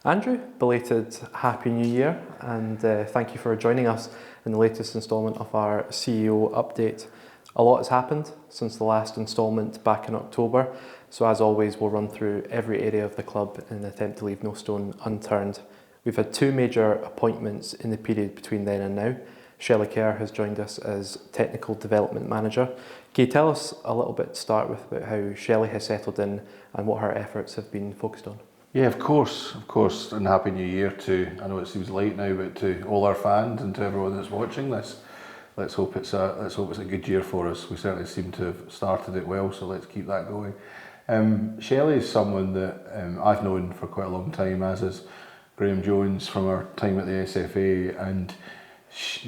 Andrew, belated Happy New Year, and thank you for joining us in the latest instalment of our CEO update. A lot has happened since the last instalment back in October, so as always we'll run through every area of the club in an attempt to leave no stone unturned. We've had two major appointments in the period between then and now. Shelley Kerr has joined us as Technical Development Manager. Can you tell us a little bit to start with about how Shelley has settled in and what her efforts have been focused on? Yeah, of course, and Happy New Year to, I know it seems late now, but to all our fans and to everyone that's watching this. Let's hope it's a good year for us. We certainly seem to have started it well, so let's keep that going. Shelley is someone that I've known for quite a long time, as is Graeme Jones from our time at the SFA, and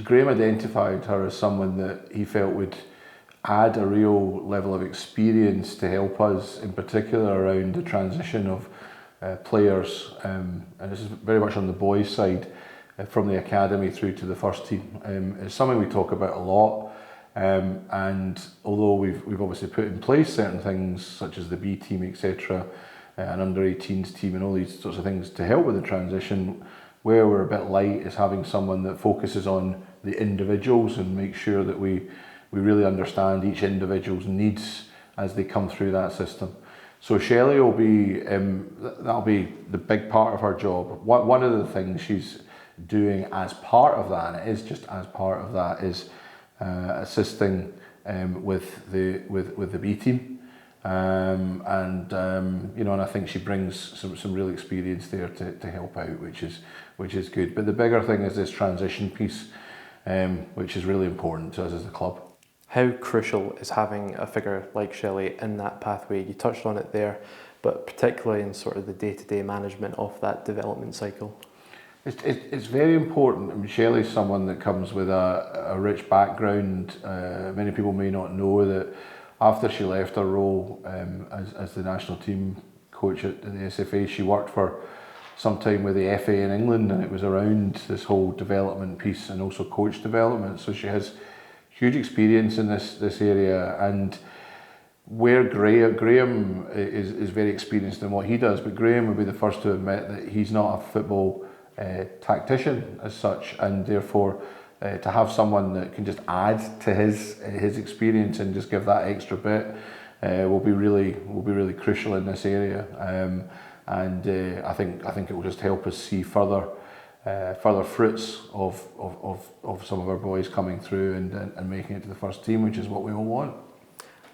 Graeme identified her as someone that he felt would add a real level of experience to help us, in particular around the transition of players, and this is very much on the boys' side, from the academy through to the first team. It's something we talk about a lot, and although we've obviously put in place certain things such as the B team, etc., and under 18s team and all these sorts of things to help with the transition, where we're a bit light is having someone that focuses on the individuals and make sure that we really understand each individual's needs as they come through that system. So Shelley will be, that'll be the big part of her job. One of the things she's doing as part of that, and it is just as part of that, is assisting with the B team, and I think she brings some real experience there to help out, which is good. But the bigger thing is this transition piece, which is really important to us as a club. How crucial is having a figure like Shelley in that pathway? You touched on it there, but particularly in sort of the day-to-day management of that development cycle. It's very important. I mean, Shelley's someone that comes with a rich background. Many people may not know that after she left her role as the national team coach at the SFA, she worked for some time with the FA in England, and it was around this whole development piece and also coach development. So she has huge experience in this area, and where Graeme is very experienced in what he does, but Graeme would be the first to admit that he's not a football tactician as such, and therefore to have someone that can just add to his experience and just give that extra bit will be really crucial in this area, and I think it will just help us see further fruits of some of our boys coming through and making it to the first team, which is what we all want.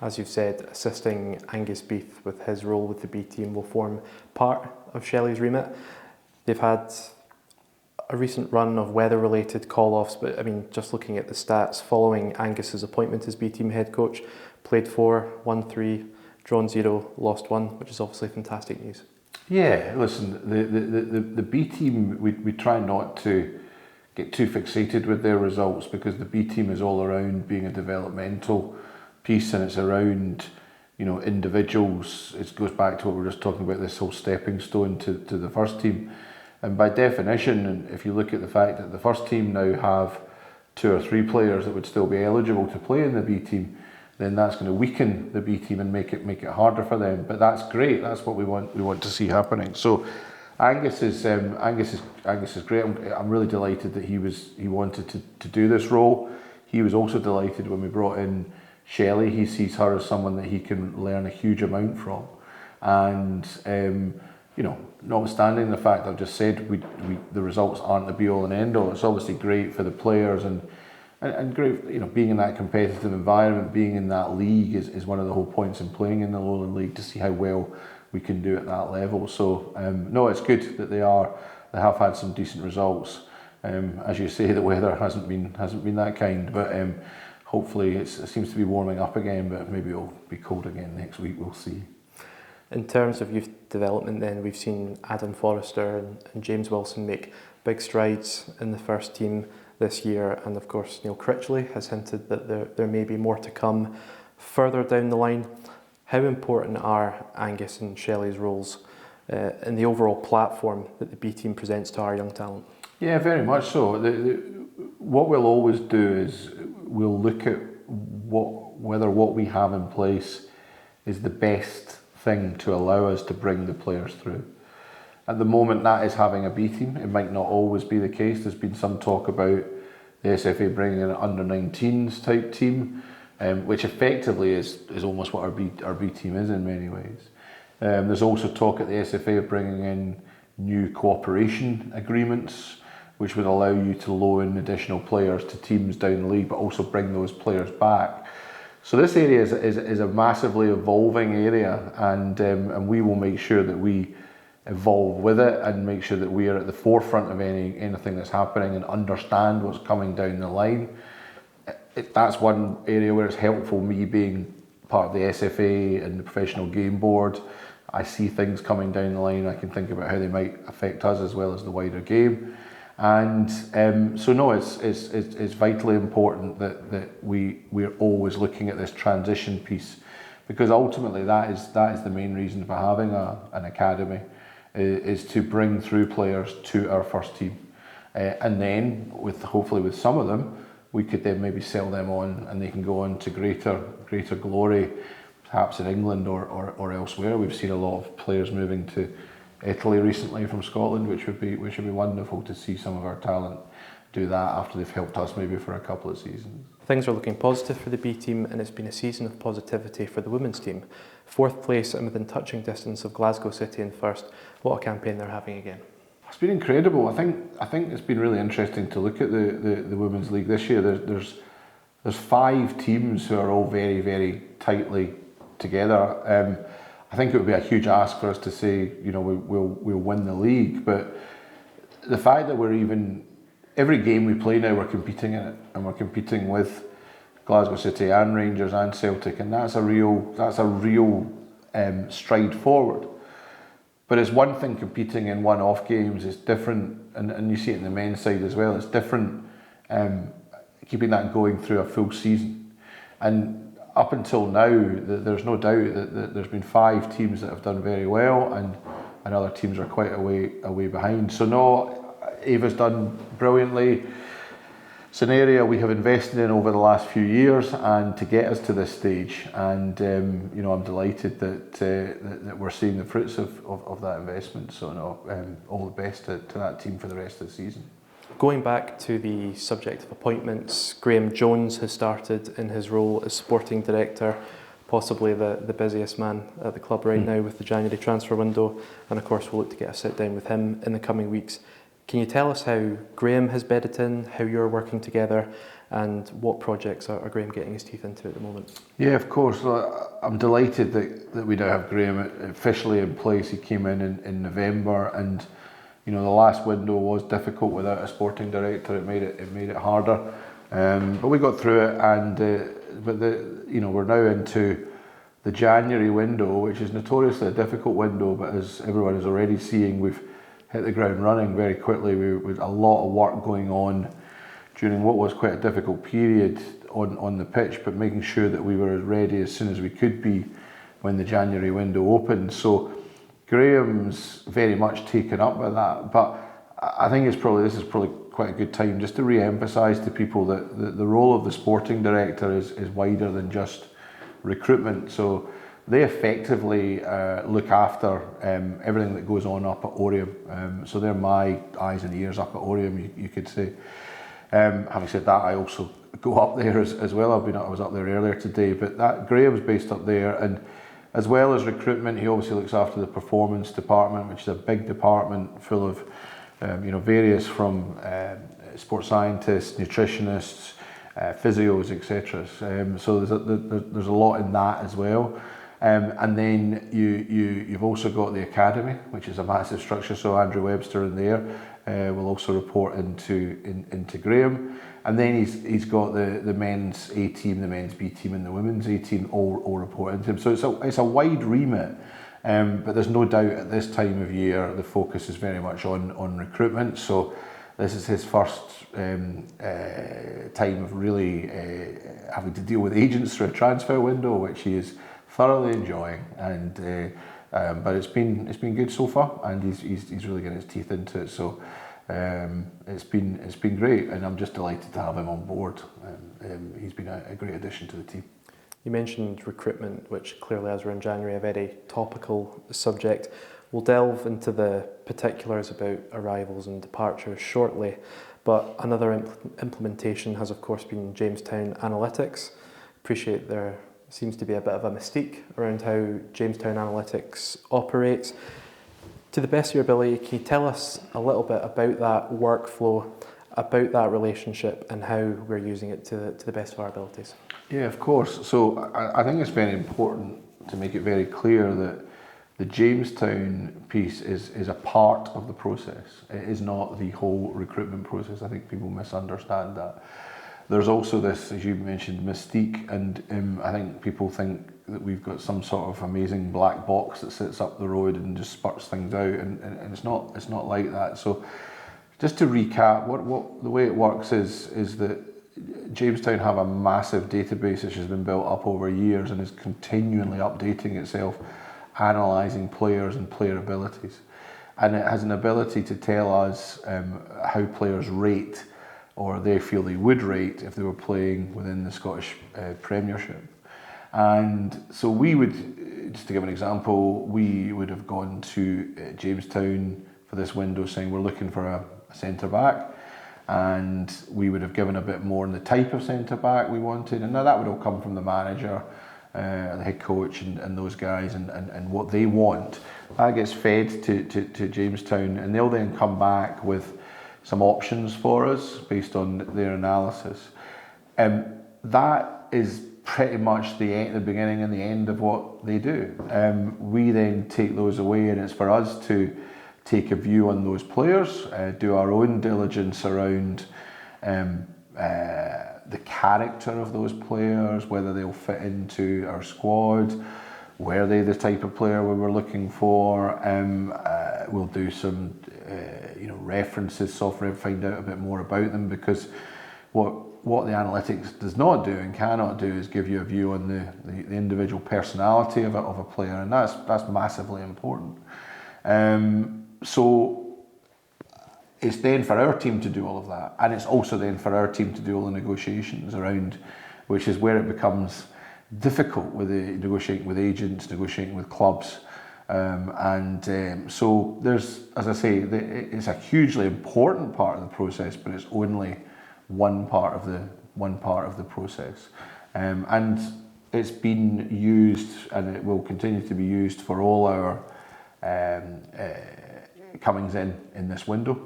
As you've said, assisting Angus Beith with his role with the B team will form part of Shelley's remit. They've had a recent run of weather-related call-offs, but I mean, just looking at the stats, following Angus's appointment as B team head coach, played 4, won 3, drawn 0, lost 1, which is obviously fantastic news. Yeah, listen, the B team, we try not to get too fixated with their results, because the B team is all around being a developmental piece, and it's around, individuals. It goes back to what we were just talking about, this whole stepping stone to the first team. And by definition, and if you look at the fact that the first team now have 2 or 3 players that would still be eligible to play in the B team, then that's going to weaken the B team and make it harder for them. But that's great. That's what we want to see happening. So Angus is great. I'm really delighted that he wanted to do this role. He was also delighted when we brought in Shelley. He sees her as someone that he can learn a huge amount from. And notwithstanding the fact I've just said the results aren't the be all and end all, it's obviously great for the players and great, being in that competitive environment, being in that league is one of the whole points in playing in the Lowland League, to see how well we can do at that level. So no, it's good that they have had some decent results. As you say, the weather hasn't been that kind, but hopefully it seems to be warming up again, but maybe it'll be cold again next week, we'll see. In terms of youth development then, we've seen Adam Forrester and James Wilson make big strides in the first team this year, and of course Neil Critchley has hinted that there may be more to come further down the line. How important are Angus and Shelley's roles in the overall platform that the B team presents to our young talent? Yeah, very much so. What we'll always do is we'll look at whether what we have in place is the best thing to allow us to bring the players through. At the moment, that is having a B team. It might not always be the case. There's been some talk about the SFA bringing in an under-19s type team, which effectively is almost what our B team is in many ways. There's also talk at the SFA of bringing in new cooperation agreements, which would allow you to loan additional players to teams down the league, but also bring those players back. So this area is a massively evolving area, and we will make sure that we evolve with it and make sure that we are at the forefront of anything that's happening and understand what's coming down the line. That's one area where it's helpful, me being part of the SFA and the Professional Game Board. I see things coming down the line. I can think about how they might affect us as well as the wider game. And so no, it's vitally important that we're always looking at this transition piece, because ultimately that is the main reason for having an academy, is to bring through players to our first team, and then hopefully with some of them we could then maybe sell them on and they can go on to greater glory, perhaps in England or elsewhere. We've seen a lot of players moving to Italy recently from Scotland, which would be wonderful to see some of our talent do that after they've helped us maybe for a couple of seasons. Things are looking positive for the B team, and it's been a season of positivity for the women's team. 4th place and within touching distance of Glasgow City in first. What a campaign they're having again. It's been incredible. I think it's been really interesting to look at the women's league this year. There's 5 teams who are all very, very tightly together. I think it would be a huge ask for us to say, we'll win the league, but the fact that every game we play now, we're competing in it, and we're competing with Glasgow City and Rangers and Celtic, and that's a real stride forward. But it's one thing competing in one-off games. It's different, and you see it in the men's side as well. It's different keeping that going through a full season. And up until now, there's no doubt that there's been 5 teams that have done very well, and other teams are quite a way behind. So no, Ava's done brilliantly. It's an area we have invested in over the last few years, and to get us to this stage, and I'm delighted that we're seeing the fruits of that investment. So no, all the best to that team for the rest of the season. Going back to the subject of appointments, Graeme Jones has started in his role as sporting director, possibly the busiest man at the club right now with the January transfer window, and of course we'll look to get a sit down with him in the coming weeks. Can you tell us how Graeme has bedded in, how you're working together, and what projects are Graeme getting his teeth into at the moment? Yeah, of course. I'm delighted that we now have Graeme officially in place. He came in November, and the last window was difficult without a sporting director. It made it harder, but we got through it. And we're now into the January window, which is notoriously a difficult window. But as everyone is already seeing, we've hit the ground running very quickly. With a lot of work going on during what was quite a difficult period on the pitch, but making sure that we were as ready as soon as we could be when the January window opened. So Graeme's very much taken up with that, but I think this is probably quite a good time just to re-emphasise to people that the role of the sporting director is wider than just recruitment. So they effectively look after everything that goes on up at Oriam. So they're my eyes and ears up at Oriam, you could say. Having said that, I also go up there as well. I was up there earlier today, but Graeme's based up there, and as well as recruitment, he obviously looks after the performance department, which is a big department full of various from sports scientists, nutritionists, physios, etc. So there's a lot in that as well. And then you've also got the academy, which is a massive structure. So Andrew Webster in there will also report into Graeme. And then he's got the men's A team, the men's B team, and the women's A team all report into him. So it's a wide remit, but there's no doubt at this time of year the focus is very much on recruitment. So this is his first time of really having to deal with agents through a transfer window, which he is thoroughly enjoying. And but it's been good so far, and he's really getting his teeth into it. So it's been great, and I'm just delighted to have him on board. He's been a great addition to the team. You mentioned recruitment, which clearly, as we're in January, a very topical subject. We'll delve into the particulars about arrivals and departures shortly, but another implementation has of course been Jamestown Analytics. Appreciate there seems to be a bit of a mystique around how Jamestown Analytics operates. To the best of your ability, can you tell us a little bit about that workflow, about that relationship, and how we're using it to the best of our abilities? Yeah, of course. So I think it's very important to make it very clear that the Jamestown piece is a part of the process. It is not the whole recruitment process. I think people misunderstand that. There's also this, as you mentioned, mystique, and I think people think that we've got some sort of amazing black box that sits up the road and just spurts things out, and it's not like that. So just to recap, what the way it works is that Jamestown have a massive database which has been built up over years and is continually updating itself, analysing players and player abilities. And it has an ability to tell us how players rate, or they feel they would rate if they were playing within the Scottish Premiership. And so we would, just to give an example, we would have gone to Jamestown for this window saying we're looking for a centre back, and we would have given a bit more on the type of centre back we wanted, and now that would all come from the manager, the head coach and those guys, and what they want. That gets fed to Jamestown, and they'll then come back with some options for us based on their analysis. That is pretty much the beginning and the end of what they do. We then take those away, and it's for us to take a view on those players, do our own diligence around the character of those players, whether they'll fit into our squad, were they the type of player we were looking for. We'll do some references, software, find out a bit more about them, because what the analytics does not do and cannot do is give you a view on the individual personality of a player, and that's massively important. So it's then for our team to do all of that, and it's also then for our team to do all the negotiations around, which is where it becomes difficult with negotiating with agents, negotiating with clubs, so there's, as I say, it's a hugely important part of the process, but it's only one part of the process, and it's been used, and it will continue to be used for all our comings in this window,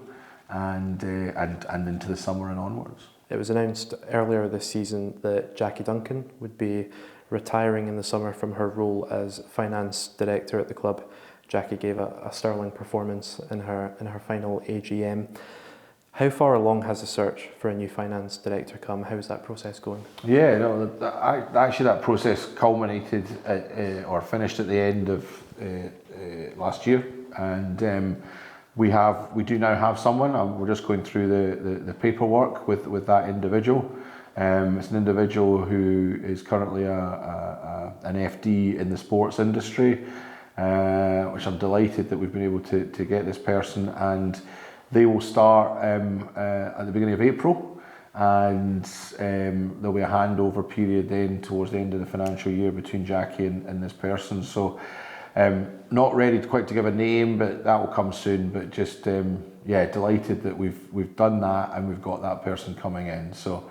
and into the summer and onwards. It was announced earlier this season that Jackie Duncan would be retiring in the summer from her role as finance director at the club. Jackie gave a sterling performance in her final AGM. How far along has the search for a new finance director come? How's that process going? Yeah, actually that process culminated or finished at the end of last year, and we do now have someone. We're just going through the paperwork with that individual. It's an individual who is currently an FD in the sports industry, which I'm delighted that we've been able to get this person, and they will start at the beginning of April, and there'll be a handover period then towards the end of the financial year between Jackie and this person. So not ready quite to give a name, but that will come soon. But just delighted that we've done that, and we've got that person coming in. So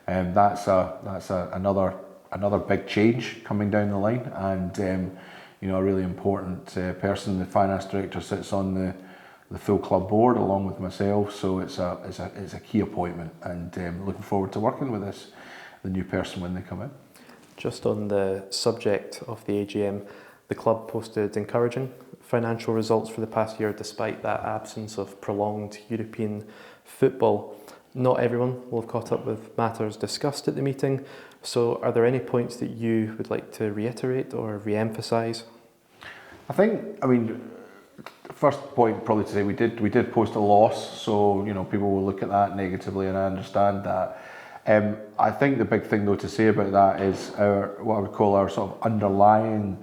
that's another big change coming down the line, and a really important person. The finance director sits on the full club board along with myself, so it's a key appointment, and looking forward to working with the new person when they come in. Just on the subject of the AGM, the club posted encouraging financial results for the past year despite that absence of prolonged European football. Not everyone will have caught up with matters discussed at the meeting, so are there any points that you would like to reiterate or re-emphasise? First point probably to say we did post a loss, so people will look at that negatively, and I understand that. I think the big thing though to say about that is what I would call our sort of underlying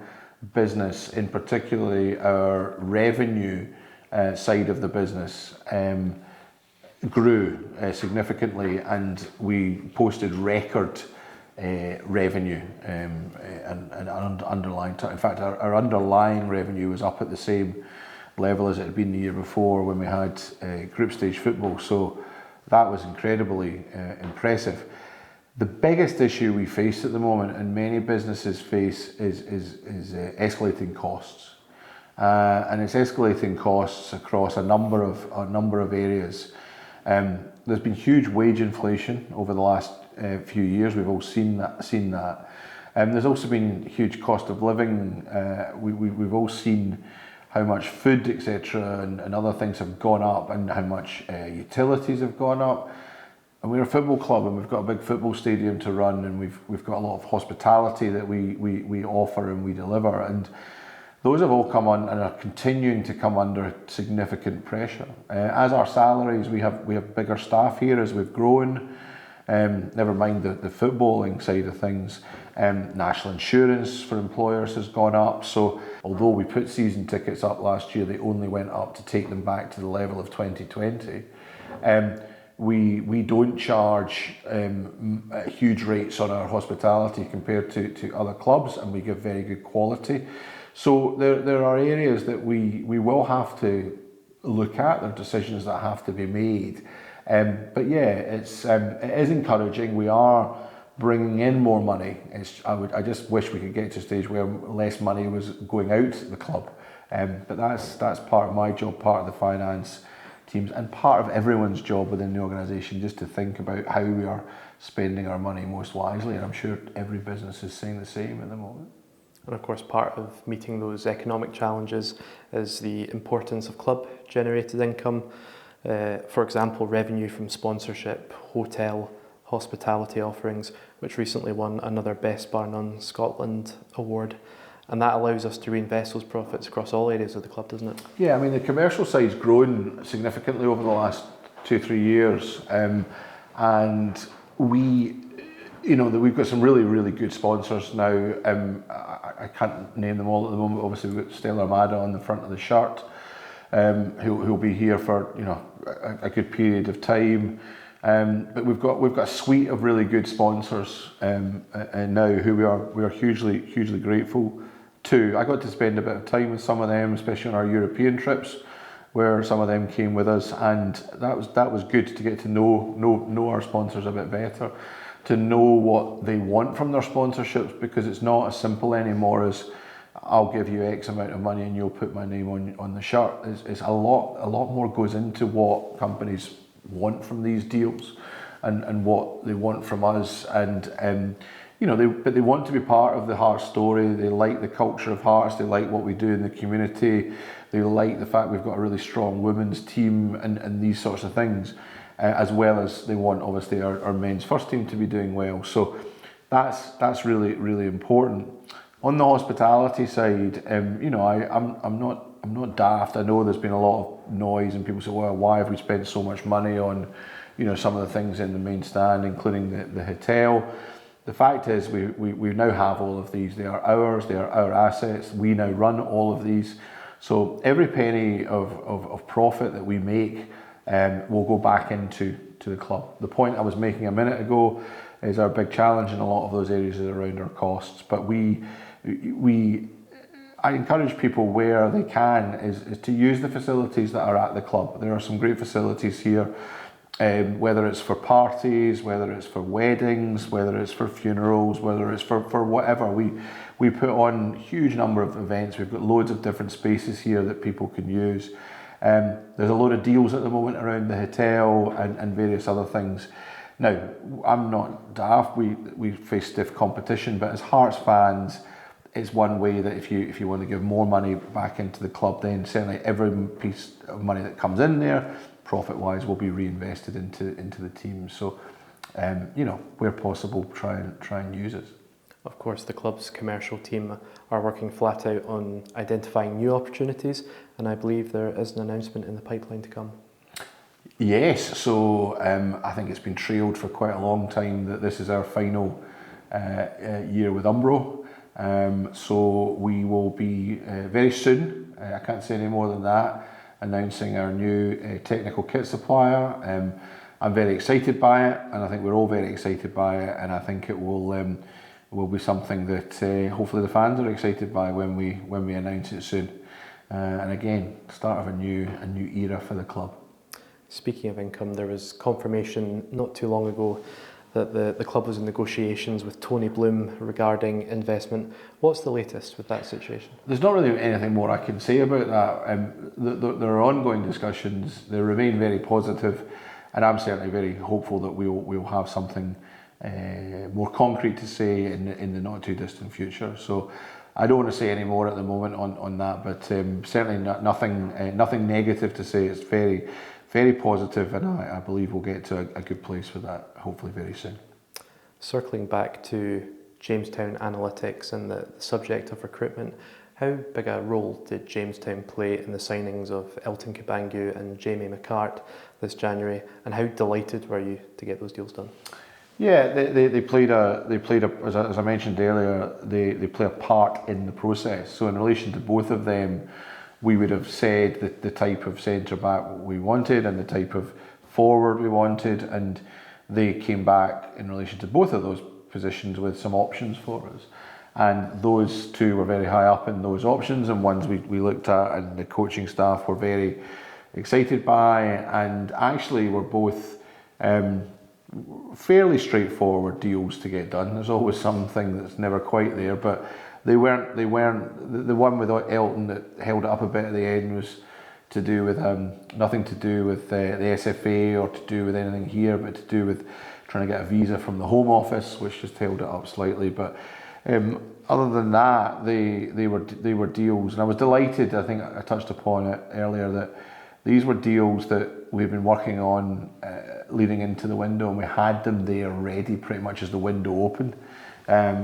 business, in particularly our revenue side of the business, grew significantly, and we posted record revenue and underlying. In fact, our underlying revenue was up at the same level as it had been the year before when we had group stage football. So that was incredibly impressive. The biggest issue we face at the moment, and many businesses face, is escalating costs, and it's escalating costs across a number of areas. There's been huge wage inflation over the last few years. We've all seen that. There's also been huge cost of living. We've all seen how much food, etc., and other things have gone up, and how much utilities have gone up. And we're a football club, and we've got a big football stadium to run, and we've got a lot of hospitality that we offer and we deliver, and those have all come on and are continuing to come under significant pressure. As our salaries, we have bigger staff here as we've grown. Never mind the footballing side of things. National insurance for employers has gone up. So although we put season tickets up last year, they only went up to take them back to the level of 2020. We don't charge huge rates on our hospitality compared to other clubs, and we give very good quality. So there are areas that we will have to look at. There are decisions that have to be made. But yeah, it is encouraging. We are bringing in more money. I just wish we could get to a stage where less money was going out to the club. But that's part of my job, part of the finance teams, and part of everyone's job within the organisation, just to think about how we are spending our money most wisely. And I'm sure every business is saying the same at the moment. And of course, part of meeting those economic challenges is the importance of club-generated income. For example, revenue from sponsorship, hotel, hospitality offerings, which recently won another Best Bar None Scotland award. And that allows us to reinvest those profits across all areas of the club, doesn't it? Yeah, I mean, the commercial side's grown significantly over the last 2-3 years. And we've got some really, really good sponsors now. I can't name them all at the moment. Obviously, we've got Stella Armada on the front of the shirt, who'll be here for a good period of time. But we've got a suite of really good sponsors now who we are hugely grateful to. I got to spend a bit of time with some of them, especially on our European trips, where some of them came with us, and that was good to get to know our sponsors a bit better, to know what they want from their sponsorships, because it's not as simple anymore as I'll give you X amount of money and you'll put my name on the shirt. It's a lot more goes into what companies want from these deals and what they want from us, and they want to be part of the Hearts story. They like the culture of Hearts, they like what we do in the community, they like the fact we've got a really strong women's team and these sorts of things. As well as they want, obviously, our men's first team to be doing well. So that's really, really important. On the hospitality side, I'm not daft. I know there's been a lot of noise, and people say, well, why have we spent so much money on, some of the things in the main stand, including the hotel? The fact is, we now have all of these. They are ours. They are our assets. We now run all of these. So every penny of profit that we make will go back into the club. The point I was making a minute ago is our big challenge in a lot of those areas is around our costs. But I encourage people where they can is to use the facilities that are at the club. There are some great facilities here, whether it's for parties, whether it's for weddings, whether it's for funerals, whether it's for whatever. We put on a huge number of events. We've got loads of different spaces here that people can use. There's a load of deals at the moment around the hotel and various other things. Now, I'm not daft. We face stiff competition, but as Hearts fans, it's one way that if you want to give more money back into the club, then certainly every piece of money that comes in there, profit-wise, will be reinvested into the team. So, where possible, try and use it. Of course, the club's commercial team are working flat out on identifying new opportunities, and I believe there is an announcement in the pipeline to come. Yes, so I think it's been trailed for quite a long time that this is our final year with Umbro. So we will be very soon, I can't say any more than that, announcing our new technical kit supplier. I'm very excited by it, and I think we're all very excited by it, and I think it will be something that hopefully the fans are excited by when we announce it soon. and again, start of a new era for the club. Speaking of income, there was confirmation not too long ago that the club was in negotiations with Tony Bloom regarding investment. What's the latest with that situation? There's not really anything more I can say about that. There are ongoing discussions. They remain very positive, and I'm certainly very hopeful that we'll have something more concrete to say in the not too distant future. So I don't want to say any more at the moment on that, but certainly nothing negative to say. It's very, very positive, and I believe we'll get to a good place with that hopefully very soon. Circling back to Jamestown Analytics and the subject of recruitment, how big a role did Jamestown play in the signings of Elton Kabangu and Jamie McCart this January, and how delighted were you to get those deals done? Yeah, they played as I mentioned earlier, they play a part in the process. So in relation to both of them, we would have said that the type of centre back we wanted and the type of forward we wanted, and they came back in relation to both of those positions with some options for us. And those two were very high up in those options, and ones we looked at and the coaching staff were very excited by, and actually were both fairly straightforward deals to get done. There's always something that's never quite there, but they weren't. The one with Elton that held it up a bit at the end was to do with nothing to do with the SFA or to do with anything here, but to do with trying to get a visa from the Home Office, which just held it up slightly. But other than that, they were deals, and I was delighted. I think I touched upon it earlier that these were deals that we've been working on leading into the window, and we had them there ready pretty much as the window opened,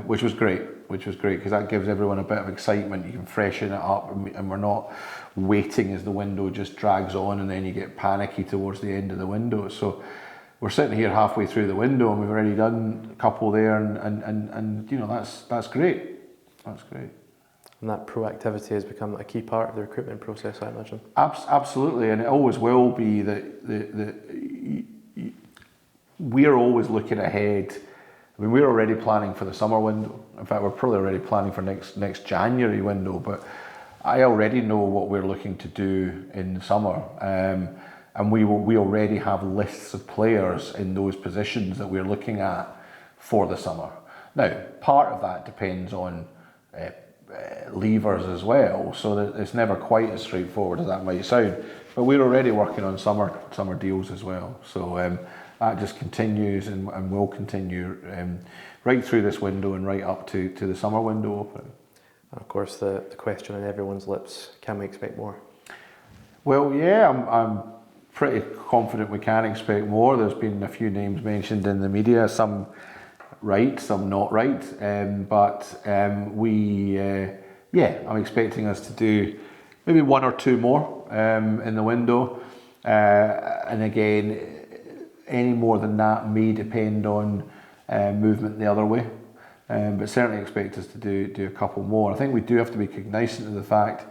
which was great because that gives everyone a bit of excitement. You can freshen it up, and we're not waiting as the window just drags on and then you get panicky towards the end of the window. So we're sitting here halfway through the window and we've already done a couple there, and you know, that's great. That's great. And that proactivity has become a key part of the recruitment process, I imagine. Absolutely, and it always will be that we're always looking ahead. I mean, we're already planning for the summer window. In fact, we're probably already planning for next January window, but I already know what we're looking to do in the summer. And we already have lists of players in those positions that we're looking at for the summer. Now, part of that depends on levers as well, so that it's never quite as straightforward as that might sound. But we're already working on summer deals as well. So that just continues and will continue right through this window and right up to the summer window opening. And of course, the question on everyone's lips: can we expect more? Well, yeah, I'm pretty confident we can expect more. There's been a few names mentioned in the media, some right, some not right, but I'm expecting us to do maybe one or two more in the window, and again, any more than that may depend on movement the other way, but certainly expect us to do a couple more. I think we do have to be cognizant of the fact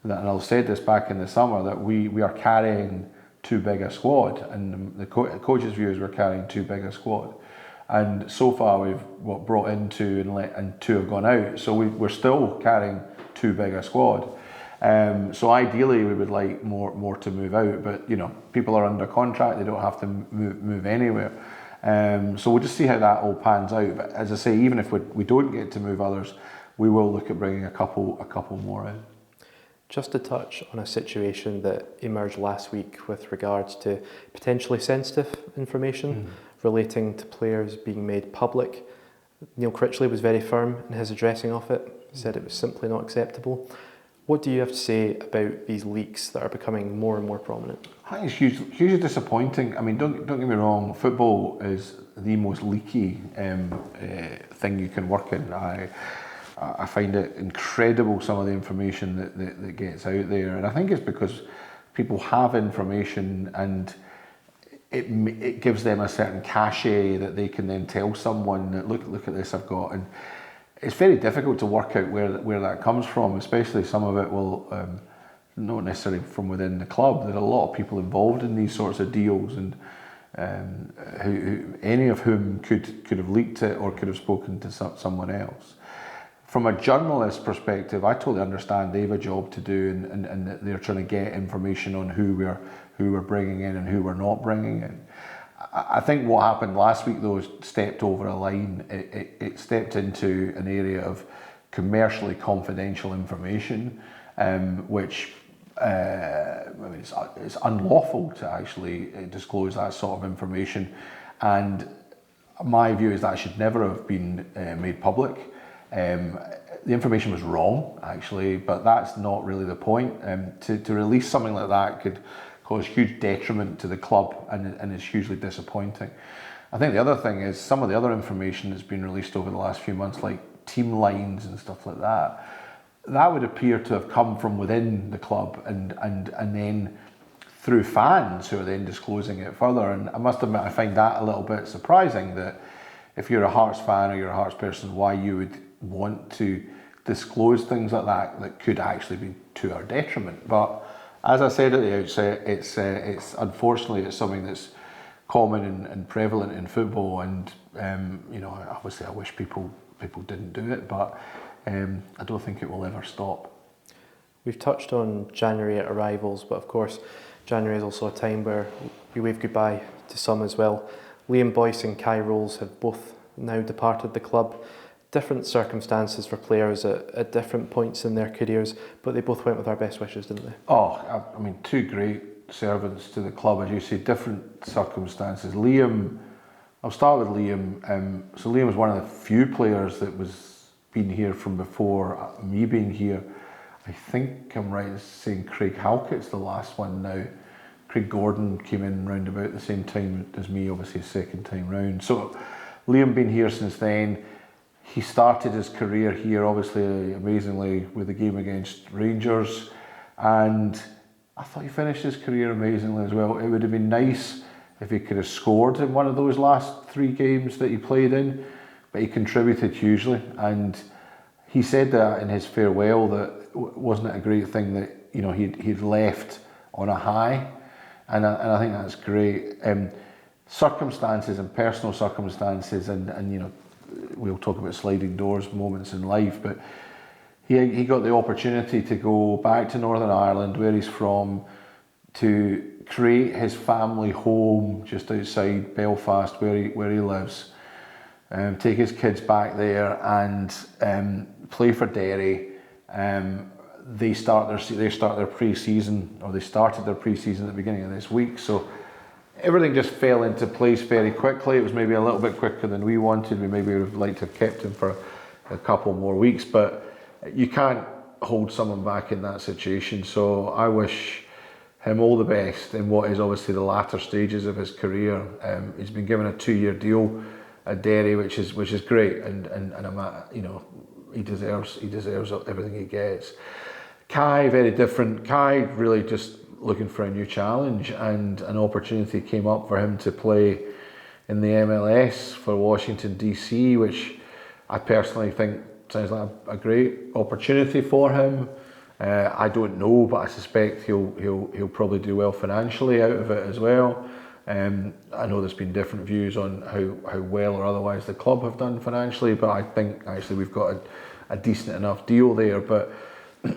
that, and I've said this back in the summer, that we are carrying too big a squad, and the coach's view is we're carrying too big a squad. And so far we've brought in two and two have gone out, so we're still carrying too big a squad. So ideally we would like more to move out, but you know, people are under contract, they don't have to move anywhere. So we'll just see how that all pans out. But as I say, even if we don't get to move others, we will look at bringing a couple more in. Just to touch on a situation that emerged last week with regards to potentially sensitive information relating to players being made public. Neil Critchley was very firm in his addressing of it, said it was simply not acceptable. What do you have to say about these leaks that are becoming more and more prominent? I think it's hugely disappointing. I mean, don't get me wrong, football is the most leaky thing you can work in. I find it incredible, some of the information that gets out there, and I think it's because people have information and it gives them a certain cachet that they can then tell someone that look at this I've got, and it's very difficult to work out where that comes from, especially some of it will not necessarily from within the club. There are a lot of people involved in these sorts of deals, and who any of whom could have leaked it or could have spoken to someone else. From a journalist perspective, I totally understand they have a job to do, and that they're trying to get information on who we're bringing in and who we're not bringing in. I think what happened last week, though, is stepped over a line. It stepped into an area of commercially confidential information, which it's unlawful to actually disclose that sort of information. And my view is that should never have been made public. The information was wrong, actually, but that's not really the point. To release something like that could cause huge detriment to the club, and it's hugely disappointing. I think the other thing is some of the other information that's been released over the last few months, like team lines and stuff like that, that would appear to have come from within the club and then through fans who are then disclosing it further. And I must admit, I find that a little bit surprising, that if you're a Hearts fan or you're a Hearts person, why you would want to disclose things like that could actually be to our detriment. But as I said at the outset, it's unfortunately it's something that's common and prevalent in football, and obviously I wish people didn't do it, but I don't think it will ever stop. We've touched on January arrivals, but of course January is also a time where we wave goodbye to some as well. Liam Boyce and Kai Rolls have both now departed the club. Different circumstances for players at different points in their careers, but they both went with our best wishes, didn't they? Oh, I mean, two great servants to the club, as you say, different circumstances. Liam, I'll start with Liam. So Liam was one of the few players that was been here from before me being here. I think I'm right in saying Craig Halkett's the last one now. Craig Gordon came in round about the same time as me, obviously second time round. So Liam been here since then. He started his career here, obviously, amazingly, with the game against Rangers, and I thought he finished his career amazingly as well. It would have been nice if he could have scored in one of those last 3 games that he played in, but he contributed hugely, and he said that in his farewell, that wasn't it a great thing that he'd left on a high, and I think that's great. Circumstances and personal circumstances, and we'll talk about sliding doors moments in life, but he got the opportunity to go back to Northern Ireland, where he's from, to create his family home just outside Belfast, where he lives, take his kids back there and play for Derry. They start their pre-season, or they started their pre-season at the beginning of this week, so everything just fell into place very quickly. It was maybe a little bit quicker than we wanted. We maybe would have liked to have kept him for a couple more weeks, but you can't hold someone back in that situation. So I wish him all the best in what is obviously the latter stages of his career. He's been given a 2-year deal at Derry, which is great, and I'm he deserves everything he gets. Kai, very different. Kai really just looking for a new challenge, and an opportunity came up for him to play in the MLS for Washington DC, which I personally think sounds like a great opportunity for him. I don't know, but I suspect he'll probably do well financially out of it as well. I know there's been different views on how well or otherwise the club have done financially, but I think actually we've got a decent enough deal there. But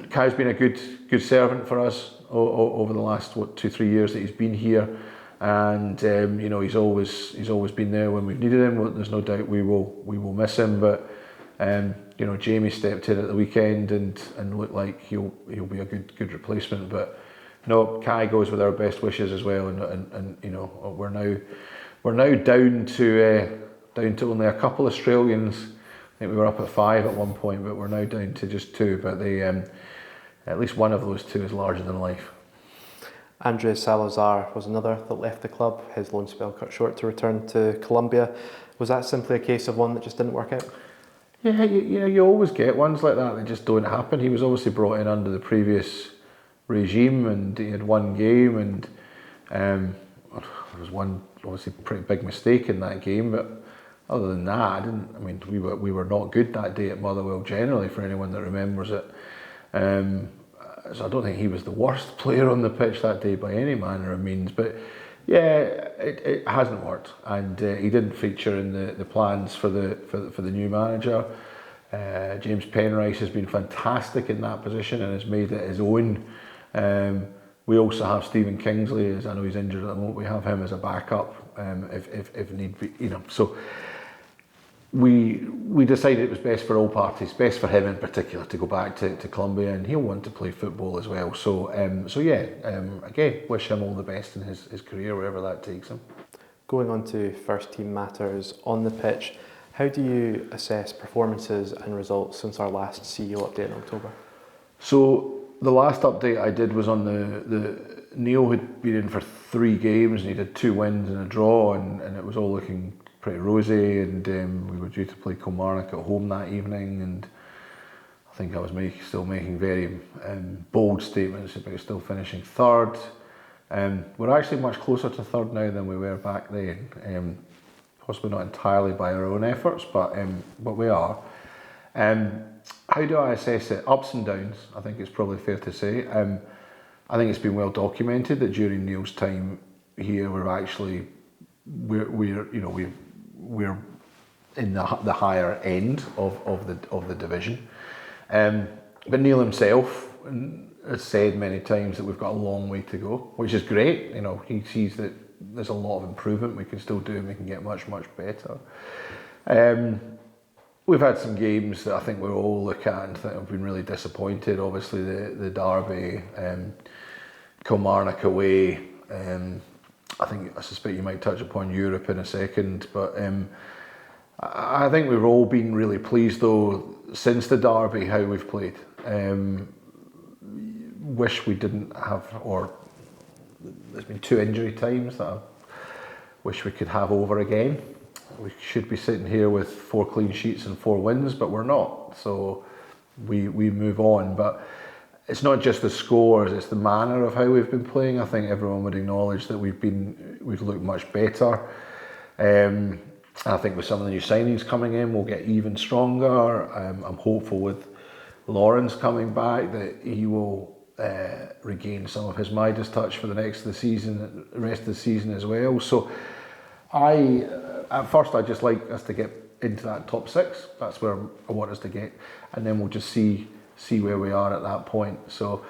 Kai's been a good servant for us over the last 2-3 years that he's been here, and he's always been there when we've needed him. There's no doubt we will miss him, but Jamie stepped in at the weekend and looked like he'll be a good replacement. But no, Kai goes with our best wishes as well, and we're now down to only a couple Australians. I think we were up at 5 at one point, but we're now down to just 2. But at least one of those 2 is larger than life. Andrew Salazar was another that left the club. His loan spell cut short to return to Colombia. Was that simply a case of one that just didn't work out? Yeah, you always get ones like that just don't happen. He was obviously brought in under the previous regime, and he had 1 game, and there was one obviously pretty big mistake in that game, but other than that, we were not good that day at Motherwell generally, for anyone that remembers it. So I don't think he was the worst player on the pitch that day by any manner of means, but yeah, it hasn't worked, and he didn't feature in the plans for the new manager. James Penrice has been fantastic in that position and has made it his own. We also have Stephen Kingsley, as I know he's injured at the moment. We have him as a backup if need be. So we decided it was best for all parties, best for him in particular, to go back to Columbia, and he'll want to play football as well. So again, wish him all the best in his career, wherever that takes him. Going on to first team matters on the pitch, how do you assess performances and results since our last CEO update in October? So the last update I did was on the Neil had been in for 3 games and he did 2 wins and a draw, and it was all looking pretty rosy, and we were due to play Kilmarnock at home that evening, and I think I was still making very bold statements about still finishing third. We're actually much closer to third now than we were back then. Possibly not entirely by our own efforts, but we are. How do I assess it? Ups and downs, I think it's probably fair to say. I think it's been well documented that during Neil's time here, we're in the higher end of the division. But Neil himself has said many times that we've got a long way to go, which is great. He sees that there's a lot of improvement we can still do, and we can get much, much better. We've had some games that I think we all look at and think have been really disappointed. Obviously the derby, Kilmarnock away. I suspect you might touch upon Europe in a second, but I think we've all been really pleased though since the derby how we've played. Wish we didn't have, or there's been 2 injury times that I wish we could have over again. We should be sitting here with 4 clean sheets and 4 wins, but we're not. So we move on. But it's not just the scores; it's the manner of how we've been playing. I think everyone would acknowledge that we've looked much better. I think with some of the new signings coming in, we'll get even stronger. I'm hopeful with Lawrence coming back that he will regain some of his Midas touch for the rest of the season as well. So at first I just like us to get into that top 6. That's where I want us to get, and then we'll just see where we are at that point. So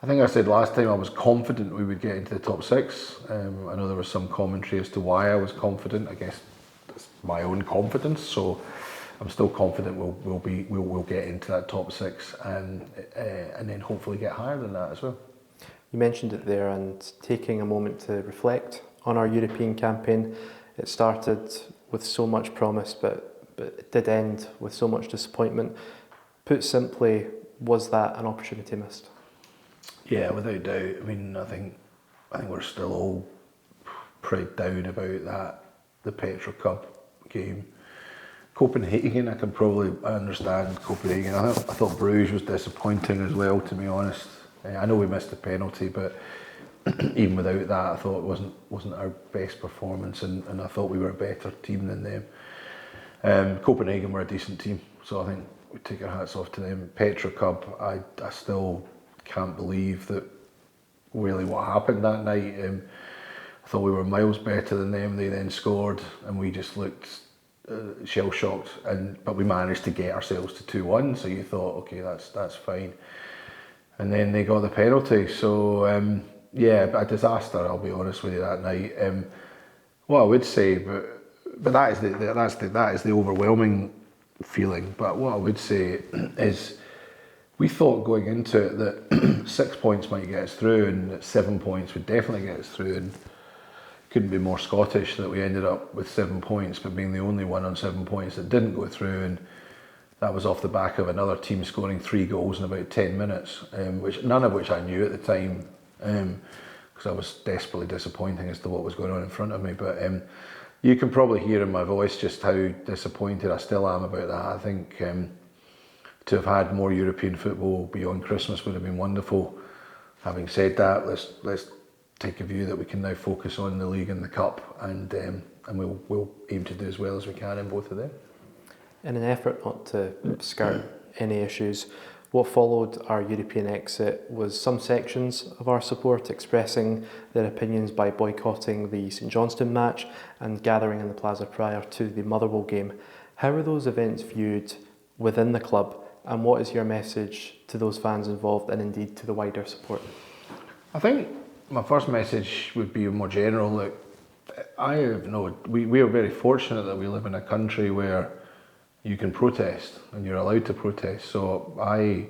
I think I said last time I was confident we would get into the top 6. I know there was some commentary as to why I was confident. I guess that's my own confidence. So I'm still confident we'll get into that top 6 and then hopefully get higher than that as well. You mentioned it there, and taking a moment to reflect on our European campaign. It started with so much promise, but it did end with so much disappointment. Put simply, was that an opportunity missed? Yeah, without doubt. I think we're still all pretty down about the Petra Cup game. Copenhagen, I understand Copenhagen. I thought Bruges was disappointing as well, to be honest. I know we missed the penalty, but even without that, I thought it wasn't our best performance, and I thought we were a better team than them. Copenhagen were a decent team, so I think we take our hats off to them. Petra Cup, I still can't believe that really what happened that night. I thought we were miles better than them. They then scored, and we just looked shell-shocked, but we managed to get ourselves to 2-1, so you thought, okay, that's fine. And then they got the penalty, so a disaster, I'll be honest with you, that night. What I would say, but that is the overwhelming feeling. But what I would say is, we thought going into it that 6 points might get us through, and that 7 points would definitely get us through, and couldn't be more Scottish that we ended up with 7 points, but being the only one on 7 points that didn't go through, and that was off the back of another team scoring 3 goals in about 10 minutes, none of which I knew at the time, because I was desperately disappointing as to what was going on in front of me. But you can probably hear in my voice just how disappointed I still am about that. I think to have had more European football beyond Christmas would have been wonderful. Having said that, let's take a view that we can now focus on the league and the cup, and we'll aim to do as well as we can in both of them. In an effort not to skirt any issues, what followed our European exit was some sections of our support expressing their opinions by boycotting the St Johnstone match and gathering in the plaza prior to the Motherwell game. How were those events viewed within the club, and what is your message to those fans involved and indeed to the wider support? I think my first message would be more general. Look, we are very fortunate that we live in a country where you can protest and you're allowed to protest. So I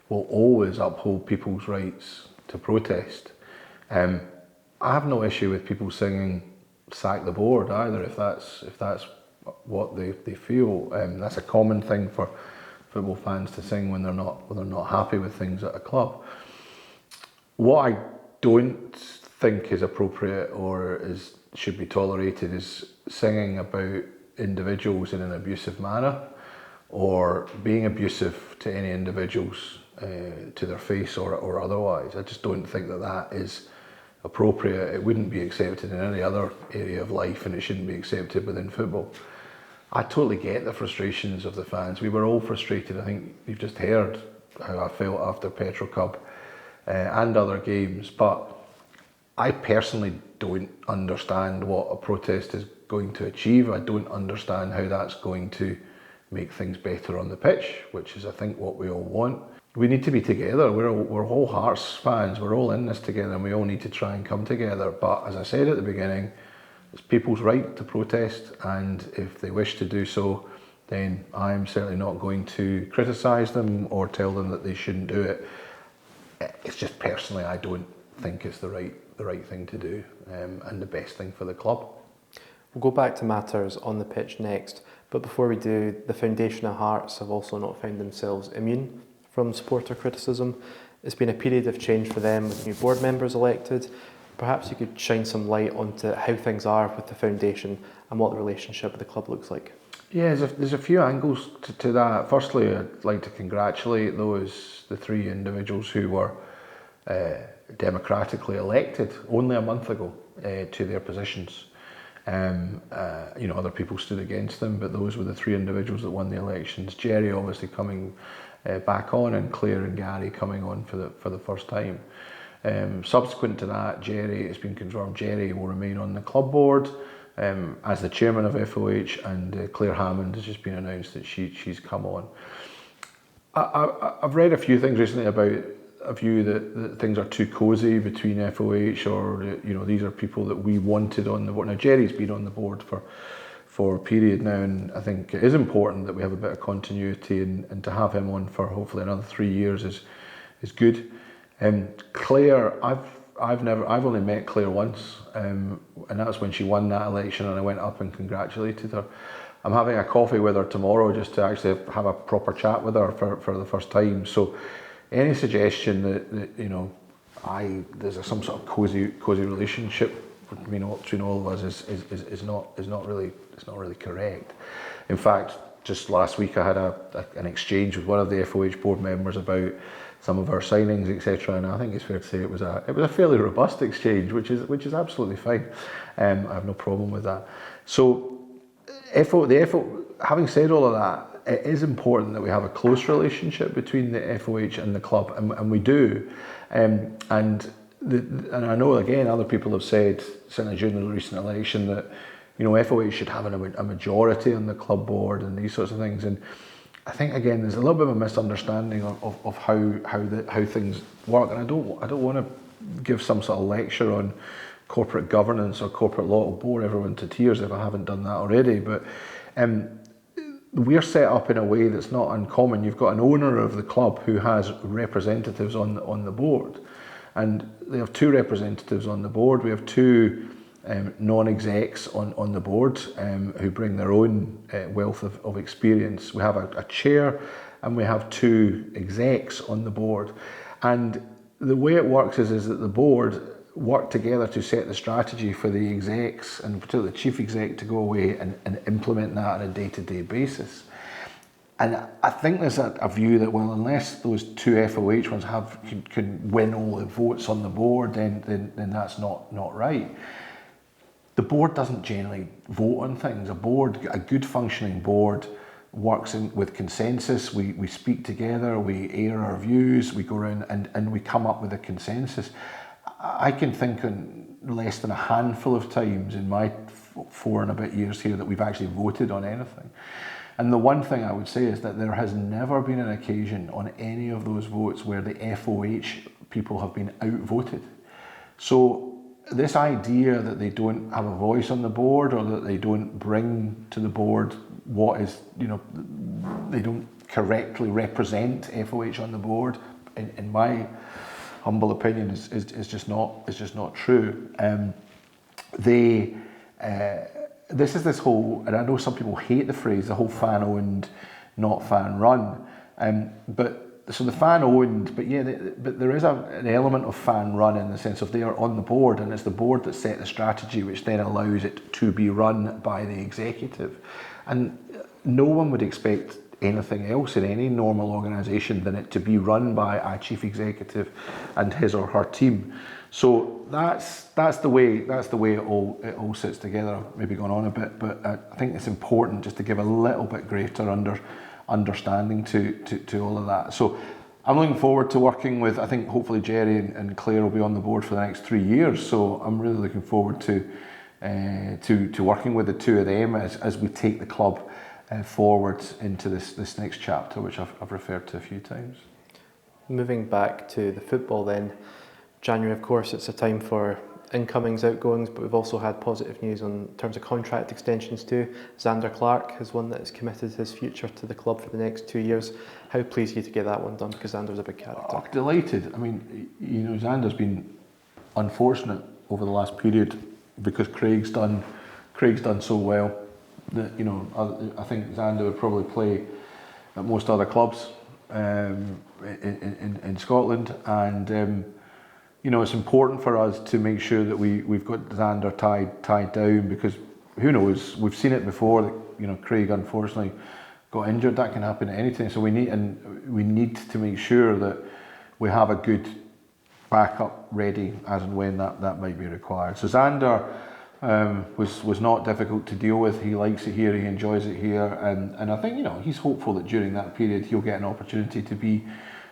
will always uphold people's rights to protest. I have no issue with people singing "Sack the Board" either, if that's what they feel. That's a common thing for football fans to sing when they're not happy with things at a club. What I don't think is appropriate or should be tolerated is singing about individuals in an abusive manner or being abusive to any individuals to their face or otherwise. I just don't think that is appropriate. It wouldn't be accepted in any other area of life, and it shouldn't be accepted within football. I totally get the frustrations of the fans. We were all frustrated. I think you've just heard how I felt after Petro Cup and other games, but I personally don't understand what a protest is going to achieve. I don't understand how that's going to make things better on the pitch, which is I think what we all want. We need to be together. We're all Hearts fans. We're all in this together, and we all need to try and come together. But as I said at the beginning, it's people's right to protest, and if they wish to do so, then I'm certainly not going to criticise them or tell them that they shouldn't do it. It's just personally, I don't think it's the right thing to do, and the best thing for the club. We'll go back to matters on the pitch next, but before we do, the foundation of Hearts have also not found themselves immune from supporter criticism. It's been a period of change for them with new board members elected. Perhaps you could shine some light onto how things are with the foundation and what the relationship with the club looks like. Yeah, there's a few angles to that. Firstly, I'd like to congratulate the three individuals who were democratically elected only a month ago to their positions. Other people stood against them, but those were the three individuals that won the elections. Jerry obviously coming back on, and Claire and Gary coming on for the first time. Subsequent to that, it's been confirmed Jerry will remain on the club board as the chairman of FOH, and Claire Hammond has just been announced that she's come on. I've read a few things recently about a view that things are too cosy between FOH, or these are people that we wanted on the board. Now Jerry's been on the board for a period now, and I think it is important that we have a bit of continuity, and to have him on for hopefully another 3 years is good. Claire, I've only met Claire once, and that's when she won that election, and I went up and congratulated her. I'm having a coffee with her tomorrow just to actually have a proper chat with her for the first time. So any suggestion that there's some sort of cozy relationship between all of us is not really correct. In fact, just last week I had an exchange with one of the FOH board members about some of our signings, etc., and I think it's fair to say it was a fairly robust exchange, which is absolutely fine. I have no problem with that. So, having said all of that, it is important that we have a close relationship between the FOH and the club, and we do. And I know again other people have said, certainly during the recent election, that FOH should have a majority on the club board and these sorts of things. And I think again there's a little bit of a misunderstanding of how things work, and I don't want to give some sort of lecture on corporate governance or corporate law. It'll bore everyone to tears if I haven't done that already. But we're set up in a way that's not uncommon. You've got an owner of the club who has representatives on the board, and they have two representatives on the board. We have two non-execs on the board who bring their own wealth of experience. We have a chair, and we have two execs on the board. And the way it works is that the board work together to set the strategy for the execs, and particularly the chief exec, to go away and implement that on a day-to-day basis. And I think there's a view that, well, unless those two FOH ones can win all the votes on the board, then that's not right. The board doesn't generally vote on things. A good functioning board works with consensus. We speak together, we air our views, we go around and we come up with a consensus. I can think in less than a handful of times in my 4 and a bit years here that we've actually voted on anything. And the one thing I would say is that there has never been an occasion on any of those votes where the FOH people have been outvoted. So this idea that they don't have a voice on the board, or that they don't bring to the board what is, they don't correctly represent FOH on the board, in my humble opinion, is just not true. This is this whole, and I know some people hate the phrase, the whole fan-owned, not fan-run. So the fan-owned, but there is an element of fan-run in the sense of they are on the board, and it's the board that set the strategy, which then allows it to be run by the executive. And no one would expect anything else in any normal organisation than it to be run by a chief executive and his or her team. So that's the way it all sits together. I've maybe gone on a bit, but I think it's important just to give a little bit greater understanding to all of that. So I'm looking forward to working with, I think hopefully Jerry and Claire will be on the board for the next 3 years. So I'm really looking forward to working with the two of them as we take the club forward into this next chapter, which I've referred to a few times. Moving back to the football then, January, of course, it's a time for incomings, outgoings, but we've also had positive news in terms of contract extensions too. Zander Clark has one that has committed his future to the club for the next 2 years. How pleased are you to get that one done? Because Zander's a big character. Oh, delighted. I mean, Zander's been unfortunate over the last period because Craig's done so well that, I think Zander would probably play at most other clubs in Scotland, and it's important for us to make sure that we've got Zander tied down, because who knows, we've seen it before that Craig unfortunately got injured. That can happen at any time. So we need to make sure that we have a good backup ready as and when that might be required. So Zander was not difficult to deal with. He likes it here, he enjoys it here, and I think he's hopeful that during that period he'll get an opportunity to be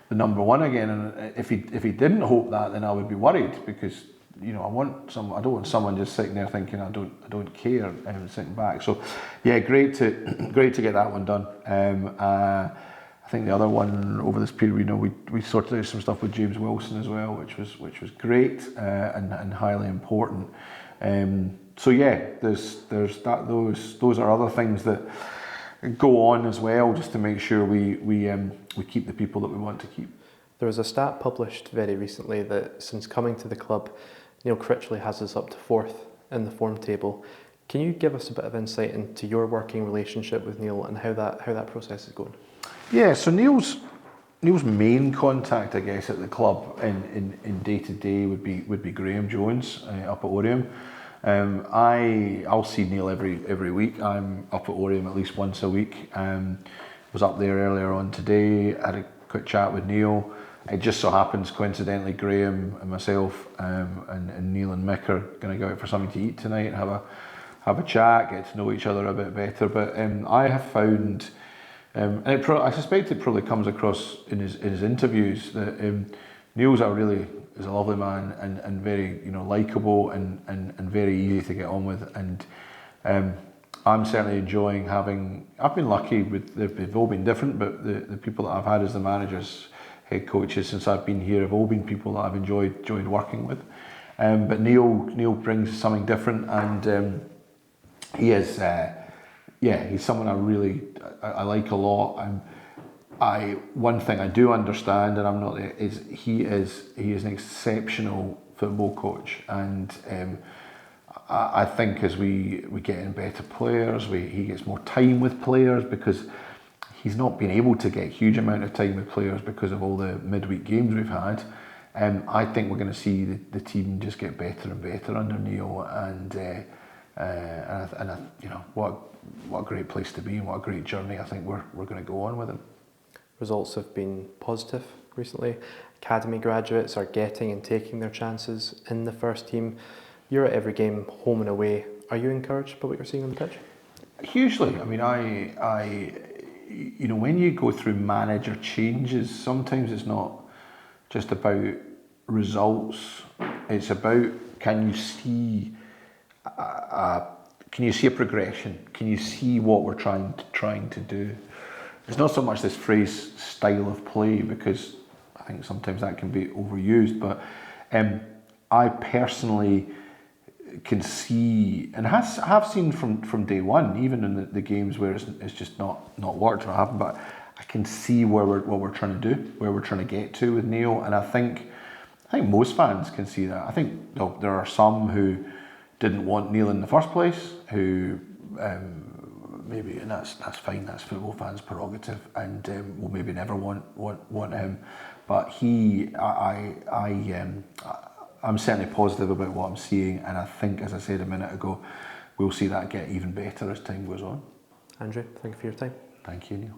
the number one again. And if he didn't hope that, then I would be worried, because I don't want someone just sitting there thinking I don't care and sitting back. So yeah, great to get that one done. I think the other one over this period, we sorted out some stuff with James Wilson as well, which was great and highly important. So yeah, there's that. Those are other things that go on as well, just to make sure we keep the people that we want to keep. There was a stat published very recently that since coming to the club, Neil Critchley has us up to 4th in the form table. Can you give us a bit of insight into your working relationship with Neil and how that process is going? Yeah, so Neil's main contact, I guess, at the club in day to day would be Graeme Jones up at Oriam. I'll see Neil every week. I'm up at Oriam at least once a week. Was up there earlier on today, had a quick chat with Neil. It just so happens, coincidentally, Graeme and myself and Neil and Mick are going to go out for something to eat tonight and have a chat, get to know each other a bit better. But I have found, and I suspect it probably comes across in his interviews, that Neil's is a lovely man and very likeable and very easy to get on with, and I'm certainly enjoying I've been lucky with, they've all been different, but the people that I've had as the managers, head coaches since I've been here have all been people that I've enjoyed working with. But Neil brings something different, and he is he's someone I like a lot. One thing I do understand, and I'm not there, is he is an exceptional football coach, and I think as we get in better players, he gets more time with players, because he's not been able to get a huge amount of time with players because of all the midweek games we've had. I think we're going to see the team just get better and better under Neil, and what a great place to be and what a great journey I think we're going to go on with him. Results have been positive recently. Academy graduates are getting and taking their chances in the first team. You're at every game, home and away. Are you encouraged by what you're seeing on the pitch? Hugely. I mean, when you go through manager changes, sometimes it's not just about results. It's about, can you see a can you see a progression? Can you see what we're trying to do? It's not so much this phrase style of play, because I think sometimes that can be overused, but I personally can see, and have seen from day one, even in the games where it's just not worked or happened, but I can see what we're trying to do, where we're trying to get to with Neil, and I think most fans can see that. I think there are some who didn't want Neil in the first place, who maybe, and that's fine, that's football fans' prerogative, and will maybe never want him, but I'm certainly positive about what I'm seeing, and I think, as I said a minute ago, we'll see that get even better as time goes on. Andrew, thank you for your time. Thank you, Neil.